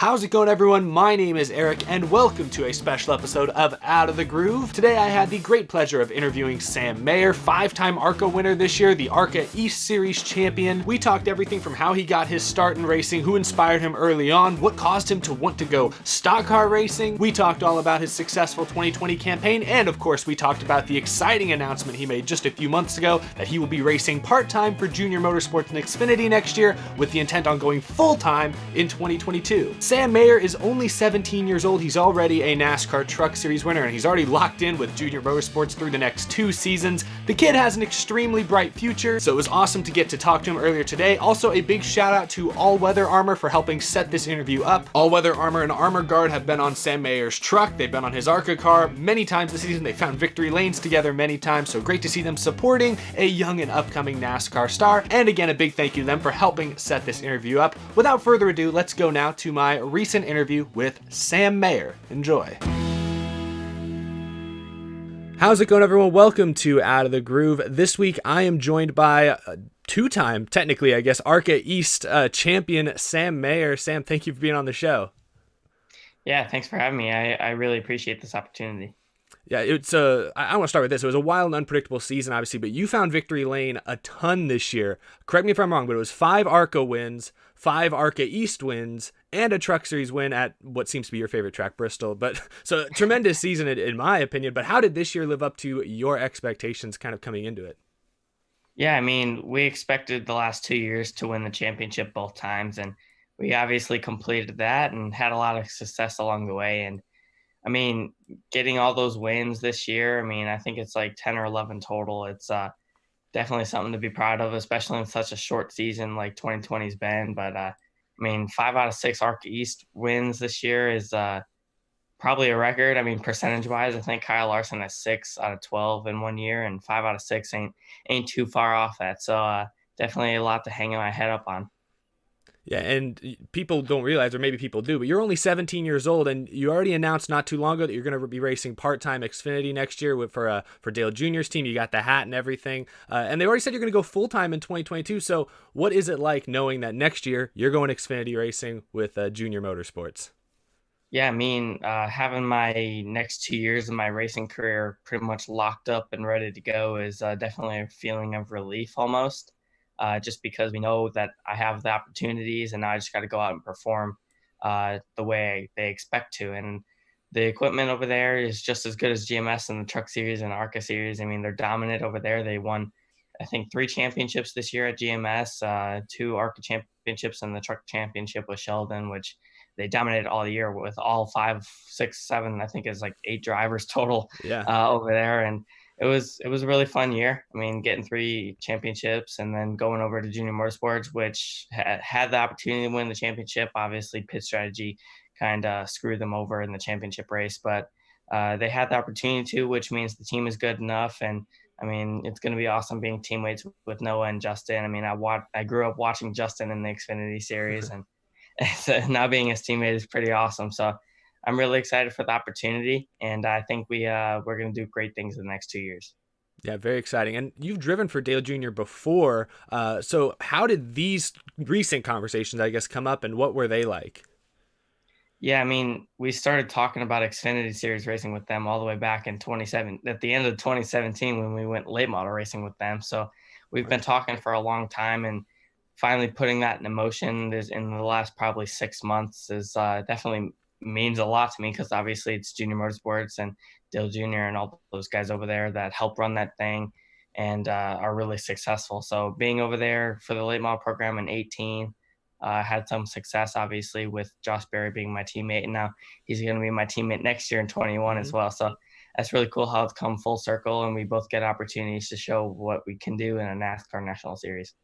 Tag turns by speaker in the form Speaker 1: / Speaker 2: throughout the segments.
Speaker 1: How's it going, everyone? My name is Eric, and welcome to a special episode of Out of the Groove. Today I had the great pleasure of interviewing Sam Mayer, 5-time ARCA winner this year, the ARCA East Series champion. We talked everything from how he got his start in racing, who inspired him early on, what caused him to want to go stock car racing. We talked all about his successful 2020 campaign, and of course we talked about the exciting announcement he made just a few months ago that he will be racing part-time for Junior Motorsports and Xfinity next year with the intent on going full-time in 2022. Sam Mayer is only 17 years old. He's already a NASCAR Truck Series winner, and he's already locked in with Junior Motorsports through the next 2 seasons. The kid has an extremely bright future, so it was awesome to get to talk to him earlier today. Also, a big shout out to All Weather Armor for helping set this interview up. All Weather Armor and Armor Guard have been on Sam Mayer's truck. They've been on his ARCA car many times this season. They found victory lanes together many times, so great to see them supporting a young and upcoming NASCAR star. And again, a big thank you to them for helping set this interview up. Without further ado, let's go now to my recent interview with Sam Mayer. Enjoy. How's it going, everyone? Welcome to Out of the Groove. This week I am joined by two-time, technically I guess, ARCA East champion Sam Mayer. Sam, thank you for being on the show.
Speaker 2: Yeah, thanks for having me. I really appreciate this opportunity.
Speaker 1: Yeah, I want to start with this. It was a wild and unpredictable season, obviously, but you found victory lane a ton this year. Correct me if I'm wrong, but it was 5 ARCA wins, 5 ARCA East wins, and a Truck Series win at what seems to be your favorite track, Bristol. But so tremendous season in my opinion. But how did this year live up to your expectations kind of coming into it?
Speaker 2: Yeah, I mean, we expected the last 2 years to win the championship both times, and we obviously completed that and had a lot of success along the way. And I mean, getting all those wins this year, I mean, I think it's like 10 or 11 total. It's definitely something to be proud of, especially in such a short season like 2020's been. But I mean, 5 out of 6 ARC East wins this year is probably a record. I mean, percentage-wise, I think Kyle Larson has 6 out of 12 in 1 year, and 5 out of 6 ain't too far off that. So definitely a lot to hang my head up on.
Speaker 1: Yeah, and people don't realize, or maybe people do, but you're only 17 years old, and you already announced not too long ago that you're going to be racing part-time Xfinity next year for Dale Jr.'s team. You got the hat and everything, and they already said you're going to go full-time in 2022. So what is it like knowing that next year you're going Xfinity racing with Junior Motorsports?
Speaker 2: Yeah, I mean, having my next 2 years of my racing career pretty much locked up and ready to go is definitely a feeling of relief almost. Just because we know that I have the opportunities and now I just got to go out and perform the way they expect to. And the equipment over there is just as good as GMS and the Truck Series and ARCA Series. I mean, they're dominant over there. They won, I think, 3 championships this year at GMS, 2 ARCA championships, and the Truck Championship with Sheldon, which they dominated all year with all 5, 6, 7, I think it's like 8 drivers total over there. And it was a really fun year. I mean, getting 3 championships and then going over to Junior Motorsports, which had the opportunity to win the championship. Obviously, pit strategy kind of screwed them over in the championship race, but they had the opportunity to, which means the team is good enough. And I mean, it's going to be awesome being teammates with Noah and Justin. I mean, I grew up watching Justin in the Xfinity Series, and so now being his teammate is pretty awesome. So I'm really excited for the opportunity, and I think we're going to do great things in the next 2 years.
Speaker 1: Yeah, very exciting. And you've driven for Dale Jr. before. So how did these recent conversations, I guess, come up, and what were they like?
Speaker 2: Yeah, I mean, we started talking about Xfinity Series racing with them all the way back in 27, at the end of 2017 when we went late model racing with them. So we've been talking for a long time, and finally putting that in motion is in the last probably 6 months is definitely means a lot to me, because obviously it's Junior Motorsports and Dale Jr. and all those guys over there that help run that thing and are really successful. So being over there for the late model program in 18, had some success, obviously, with Josh Berry being my teammate, and now he's going to be my teammate next year in 21 as well. So that's really cool how it's come full circle, and we both get opportunities to show what we can do in a NASCAR National Series.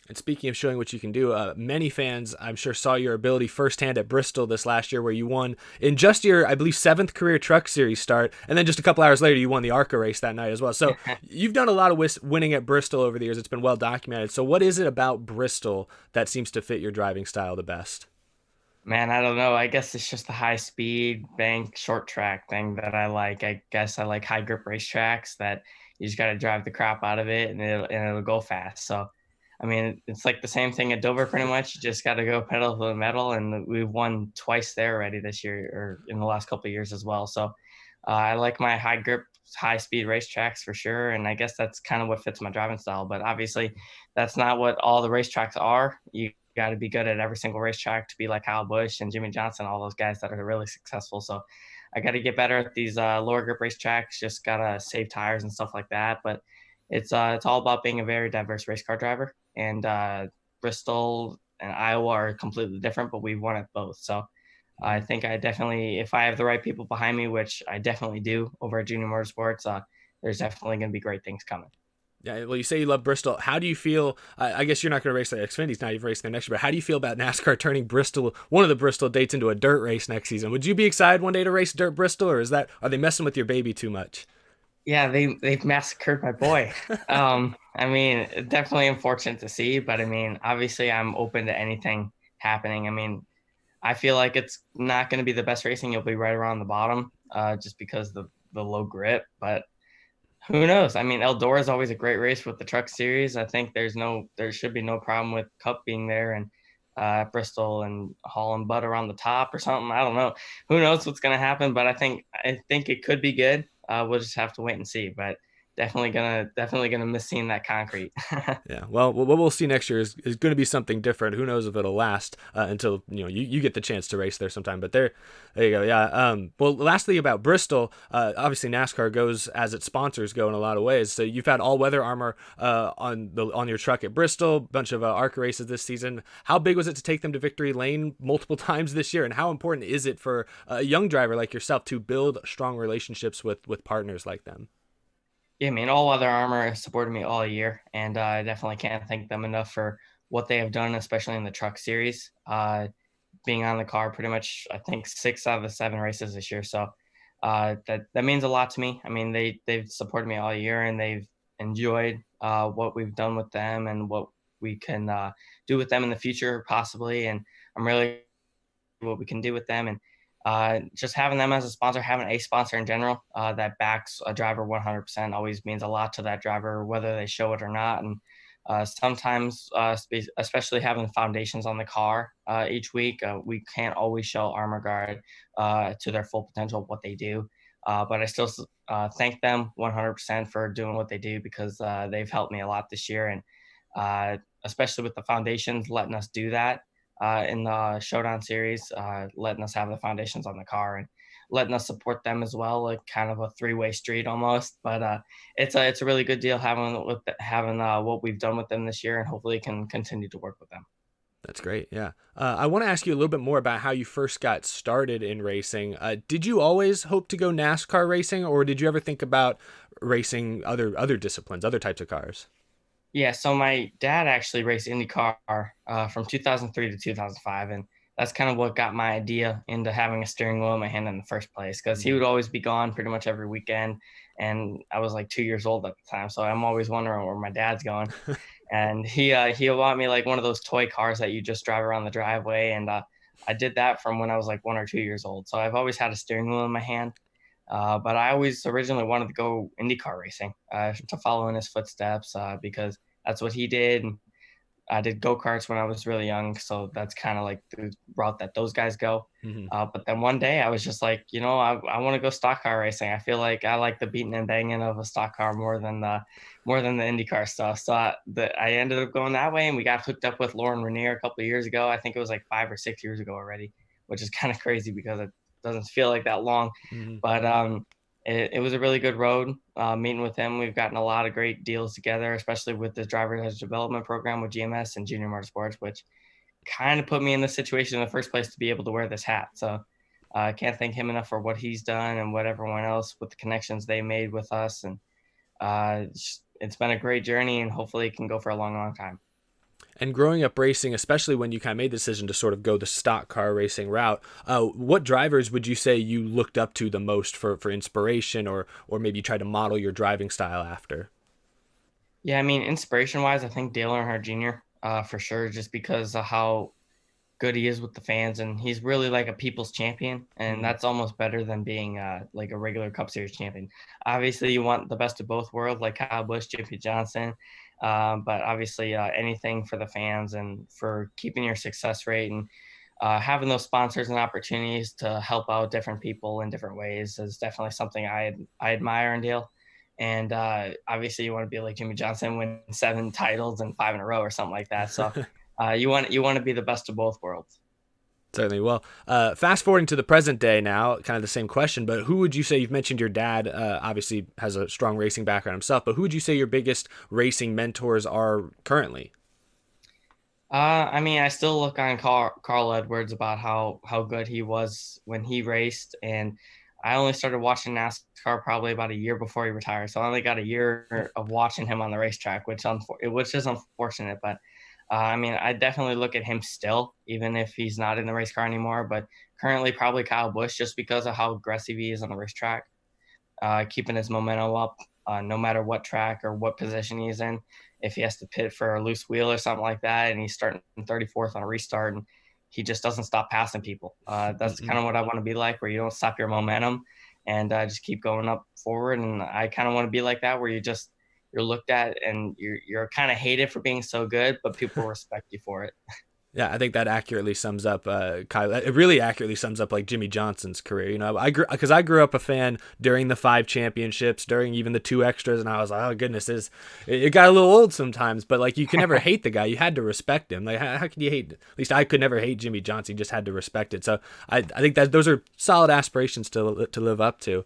Speaker 1: And speaking of showing what you can do, many fans, I'm sure, saw your ability firsthand at Bristol this last year, where you won in just your, I believe, 7th career Truck Series start. And then just a couple hours later, you won the ARCA race that night as well. So you've done a lot of winning at Bristol over the years. It's been well documented. So what is it about Bristol that seems to fit your driving style the best?
Speaker 2: Man, I don't know. I guess it's just the high speed bank short track thing that I like. I guess I like high grip racetracks that you just got to drive the crap out of it, and it'll go fast. So I mean, it's like the same thing at Dover pretty much. You just got to go pedal to the metal, and we've won twice there already this year or in the last couple of years as well. So I like my high grip, high speed racetracks for sure, and I guess that's kind of what fits my driving style. But obviously, that's not what all the racetracks are. You got to be good at every single racetrack to be like Kyle Busch and Jimmy Johnson, all those guys that are really successful. So I got to get better at these lower grip racetracks. Just gotta save tires and stuff like that. But it's all about being a very diverse race car driver. And Bristol and Iowa are completely different, but we've won at both. So I think I definitely, if I have the right people behind me, which I definitely do over at Junior Motorsports, there's definitely going to be great things coming.
Speaker 1: Yeah, well, you say you love Bristol. How do you feel? I guess you're not going to race the Xfinities now. You've raced them next year. But how do you feel about NASCAR turning Bristol, one of the Bristol dates, into a dirt race next season? Would you be excited one day to race dirt Bristol, or are they messing with your baby too much?
Speaker 2: Yeah, they've massacred my boy. I mean, definitely unfortunate to see, but I mean, obviously, I'm open to anything happening. I mean, I feel like it's not going to be the best racing. You'll be right around the bottom, just because the low grip. But who knows? I mean, Eldora is always a great race with the Truck Series. I think there should be no problem with Cup being there and Bristol and Hall and Butt around the top or something. I don't know. Who knows what's going to happen? But I think it could be good. We'll just have to wait and see. But definitely gonna miss seeing that concrete.
Speaker 1: Yeah, well, what we'll see next year is going to be something different. Who knows if it'll last until you get the chance to race there sometime. But there you go. Yeah. Well, lastly about Bristol, obviously NASCAR goes as its sponsors go in a lot of ways. So you've had all weather armor on your truck at Bristol, bunch of ARCA races this season. How big was it to take them to victory lane multiple times this year, and how important is it for a young driver like yourself to build strong relationships with partners like them?
Speaker 2: Yeah, man, all weather armor has supported me all year, and I definitely can't thank them enough for what they have done, especially in the truck series. Being on the car pretty much, I think 6 out of the 7 races this year. So that means a lot to me. I mean, they've supported me all year, and they've enjoyed what we've done with them and what we can do with them in the future, possibly. And I'm really what we can do with them. And just having them as a sponsor, having a sponsor in general that backs a driver 100% always means a lot to that driver, whether they show it or not. And sometimes, especially having foundations on the car each week, we can't always show Armor Guard to their full potential of what they do. But I still thank them 100% for doing what they do, because they've helped me a lot this year. And especially with the foundations, letting us do that in the Showdown series, letting us have the foundations on the car and letting us support them as well, like kind of a three-way street almost. But it's a really good deal having what we've done with them this year, and hopefully can continue to work with them.
Speaker 1: That's great. Yeah. I want to ask you a little bit more about how you first got started in racing. Did you always hope to go NASCAR racing, or did you ever think about racing other disciplines, other types of cars?
Speaker 2: Yeah, so my dad actually raced IndyCar from 2003 to 2005, and that's kind of what got my idea into having a steering wheel in my hand in the first place. Because he would always be gone pretty much every weekend, and I was like 2 years old at the time, so I'm always wondering where my dad's going. And he bought me like one of those toy cars that you just drive around the driveway, and I did that from when I was like 1 or 2 years old. So I've always had a steering wheel in my hand. But I always originally wanted to go IndyCar racing to follow in his footsteps, because that's what he did. And I did go-karts when I was really young, so that's kind of like the route that those guys go.
Speaker 1: Hmm.
Speaker 2: But then one day I was just like, I want to go stock car racing. I feel like I like the beating and banging of a stock car more than the IndyCar stuff. So I ended up going that way, and we got hooked up with Lauren Rainier a couple of years ago. I think it was like 5 or 6 years ago already, which is kind of crazy because it doesn't feel like that long.
Speaker 1: Hmm.
Speaker 2: But it was a really good road meeting with him. We've gotten a lot of great deals together, especially with the driver's development program with GMS and Junior Motorsports, which kind of put me in this situation in the first place to be able to wear this hat. So I can't thank him enough for what he's done and what everyone else with the connections they made with us. And it's been a great journey, and hopefully it can go for a long, long time.
Speaker 1: And growing up racing, especially when you kind of made the decision to sort of go the stock car racing route, what drivers would you say you looked up to the most for inspiration, or maybe you tried to model your driving style after?
Speaker 2: Yeah, I mean, inspiration wise, I think Dale Earnhardt Jr. For sure, just because of how good he is with the fans, and he's really like a people's champion, and
Speaker 1: Mm.
Speaker 2: that's almost better than being like a regular Cup Series champion. Obviously, you want the best of both worlds, like Kyle Busch, Jimmy Johnson, but obviously anything for the fans and for keeping your success rate and having those sponsors and opportunities to help out different people in different ways is definitely something I admire and deal. And obviously, you want to be like Jimmy Johnson, win 7 titles and 5 in a row or something like that. So you want to be the best of both worlds.
Speaker 1: Certainly. Well, fast forwarding to the present day now, kind of the same question, but who would you say, you've mentioned your dad obviously has a strong racing background himself, but who would you say your biggest racing mentors are currently?
Speaker 2: I mean, I still look on Carl Edwards about how good he was when he raced, and I only started watching NASCAR probably about a year before he retired, so I only got a year of watching him on the racetrack, which is unfortunate. But I mean, I definitely look at him still, even if he's not in the race car anymore. But currently, probably Kyle Busch, just because of how aggressive he is on the racetrack, keeping his momentum up, no matter what track or what position he's in. If he has to pit for a loose wheel or something like that, and he's starting 34th on a restart, and he just doesn't stop passing people. That's kind of what I want to be like, where you don't stop your momentum and just keep going up forward. And I kind of want to be like that, where you're looked at and you're kind of hated for being so good, but people respect you for it.
Speaker 1: Yeah, I think that accurately sums up Kyle. It really accurately sums up like Jimmy Johnson's career. You know, I grew up a fan during the 5 championships, during even the 2 extras, and I was like, oh goodness, it got a little old sometimes. But like, you can never hate the guy. You had to respect him. Like, how can you hate? At least I could never hate Jimmy Johnson. You just had to respect it. So I think that those are solid aspirations to live up to.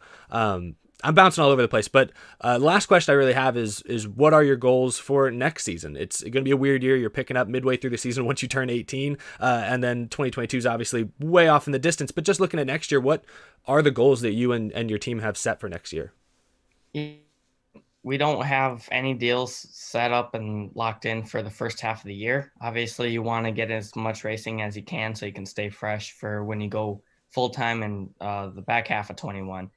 Speaker 1: I'm bouncing all over the place, but last question I really have is what are your goals for next season? It's going to be a weird year. You're picking up midway through the season once you turn 18, and then 2022 is obviously way off in the distance. But just looking at next year, what are the goals that you and your team have set for next year?
Speaker 2: We don't have any deals set up and locked in for the first half of the year. Obviously, you want to get as much racing as you can so you can stay fresh for when you go full time in the back half of 21.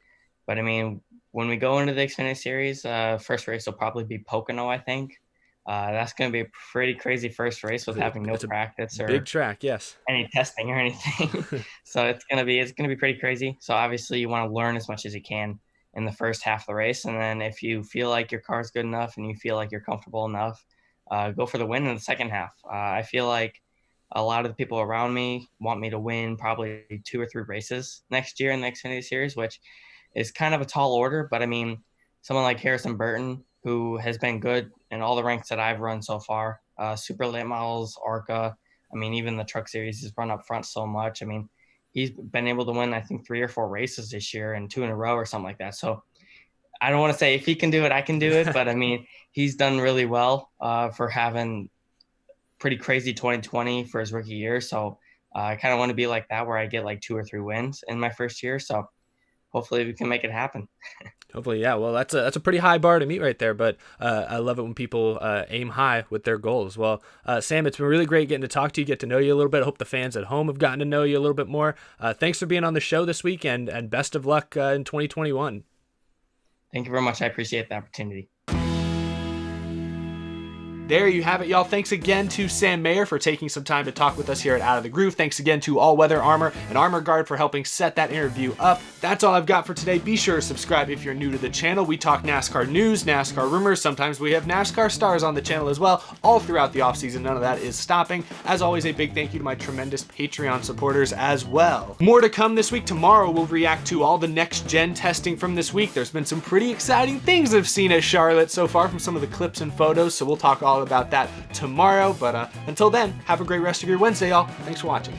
Speaker 2: But I mean, when we go into the Xfinity Series, first race will probably be Pocono, I think. That's going to be a pretty crazy first race with having no
Speaker 1: It's a
Speaker 2: practice
Speaker 1: big
Speaker 2: or
Speaker 1: track, yes.
Speaker 2: any testing or anything. So it's gonna be pretty crazy. So obviously you want to learn as much as you can in the first half of the race, and then if you feel like your car's good enough and you feel like you're comfortable enough, go for the win in the second half. I feel like a lot of the people around me want me to win probably 2 or 3 races next year in the Xfinity Series, which is kind of a tall order. But I mean, someone like Harrison Burton, who has been good in all the ranks that I've run so far, super late models, ARCA. I mean, even the truck series has run up front so much. I mean, he's been able to win, I think, 3 or 4 races this year and 2 in a row or something like that. So I don't want to say if he can do it, I can do it. But I mean, he's done really well for having pretty crazy 2020 for his rookie year. So I kind of want to be like that, where I get like 2 or 3 wins in my first year. So hopefully we can make it happen.
Speaker 1: Hopefully, yeah. Well, that's a pretty high bar to meet right there, but I love it when people aim high with their goals. Well, Sam, it's been really great getting to talk to you, get to know you a little bit. I hope the fans at home have gotten to know you a little bit more. Thanks for being on the show this week, and best of luck in 2021.
Speaker 2: Thank you very much. I appreciate the opportunity.
Speaker 1: There you have it, y'all. Thanks again to Sam Mayer for taking some time to talk with us here at Out of the Groove. Thanks again to All Weather Armor and Armor Guard for helping set that interview up. That's all I've got for today. Be sure to subscribe if you're new to the channel. We talk NASCAR news, NASCAR rumors. Sometimes we have NASCAR stars on the channel as well, all throughout the offseason. None of that is stopping. As always, a big thank you to my tremendous Patreon supporters as well. More to come this week. Tomorrow, we'll react to all the next-gen testing from this week. There's been some pretty exciting things I've seen at Charlotte so far from some of the clips and photos, so we'll talk all about that tomorrow. But until then, have a great rest of your Wednesday, y'all. Thanks for watching.